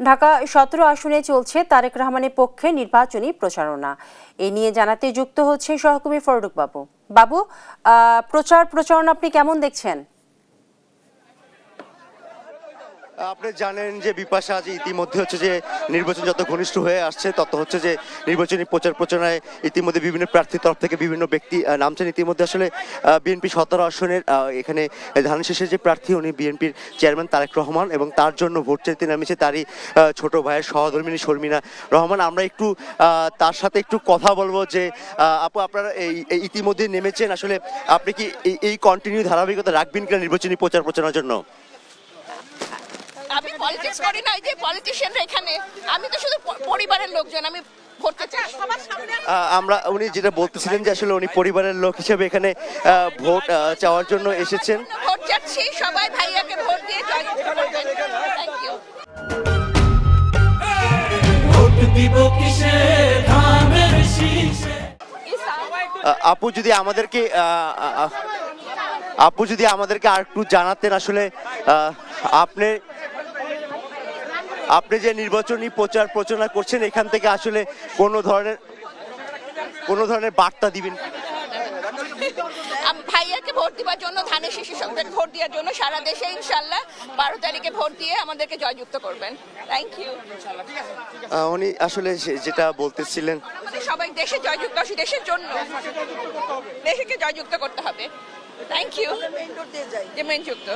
ঢাকা ১৭ আসনে চলছে তারেক রহমানের পক্ষে নির্বাচনী প্রচারণা। এ নিয়ে জানাতে যুক্ত হচ্ছে সহকর্মী ফররুক বাবু। বাবু, প্রচারণা আপনি কেমন দেখছেন? আপনি জানেন যে বিপাশা যে ইতিমধ্যে হচ্ছে যে নির্বাচন যত ঘনিষ্ঠ হয়ে আসছে তত হচ্ছে যে নির্বাচনী প্রচারণায় ইতিমধ্যে বিভিন্ন প্রার্থীর তরফ থেকে বিভিন্ন ব্যক্তি নামছেন। ইতিমধ্যে আসলে বিএনপি ১৭ আসনের এখানে ধানের শীষের যে প্রার্থী উনি বিএনপির চেয়ারম্যান তারেক রহমান এবং তার জন্য ভোট চাইতে নামেছে তারই ছোট ভাইয়ের সহধর্মিণী শর্মিনা রহমান। আমরা একটু তার সাথে একটু কথা বলবো যে আপু, আপনারা এই ইতিমধ্যে নেমেছেন, আসলে আপনি কি এই কন্টিনিউ ধারাবাহিকতা রাখবেন কিনা নির্বাচনী প্রচারণার জন্য? আমি পলিটিক্স করি না, যে পলিটিশিয়ানরা এখানে, আমি তো শুধু পরিবারের লোকজন, আমি ভোট চাই সবার সামনে। উনি যেটা বলতেছিলেন যে আসলে উনি পরিবারের লোক হিসেবে এখানে ভোট চাওয়ার জন্য এসেছেন। ভোট চাচ্ছি, সবাই ভাইয়াকে ভোট দিয়ে জয়যুক্ত করবেন। Thank you. ভোট দিব কিসে ধানের শীষে। আপু যদি আমাদেরকে আর একটু জানাতেন, আসলে আপনি যে নির্বাচনী প্রচারণা করছেন এখান থেকে আসলে কোনো ধরনের বার্তা দিবেন? ভাইয়াকে ভোট দেওয়ার জন্য, ধানের শীষের সঙ্গে ভোট দেওয়ার জন্য সারা দেশে ইনশাল্লাহ 12 তারিখে ভোট দিয়ে আমাদেরকে জয়যুক্ত করবেন। Thank you. উনি আসলে যেটা বলতেছিলেন, সবাই দেশে জয়যুক্ত আসি, দেশের জন্য দেশকে জয়যুক্ত করতে হবে। Thank you. যে মেন যুক্ত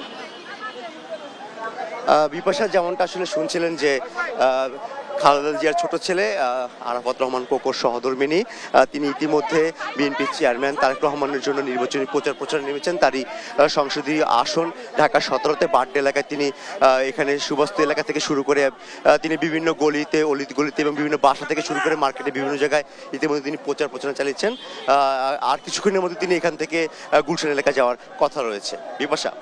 বিপাশা যেমনটা আসলে শুনছিলেন যে খালেদা জিয়ার ছোট ছেলে আরাফাত রহমান কোকোর সহধর্মিণী, তিনি ইতিমধ্যে বিএনপির চেয়ারম্যান তারেক রহমানের জন্য নির্বাচনী প্রচার নেমেছেন। তারই সংসদীয় আসন ঢাকা 17-তে বাড্ডা এলাকায় তিনি এখানে সুবস্ত এলাকা থেকে শুরু করে তিনি বিভিন্ন গলিতে অলিগলিতে এবং বিভিন্ন বাসা থেকে শুরু করে মার্কেটে বিভিন্ন জায়গায় ইতিমধ্যে তিনি প্রচারণা চালিয়েছেন। আর কিছুক্ষণের মধ্যে তিনি এখান থেকে গুলশান এলাকায় যাওয়ার কথা রয়েছে। বিপাশা।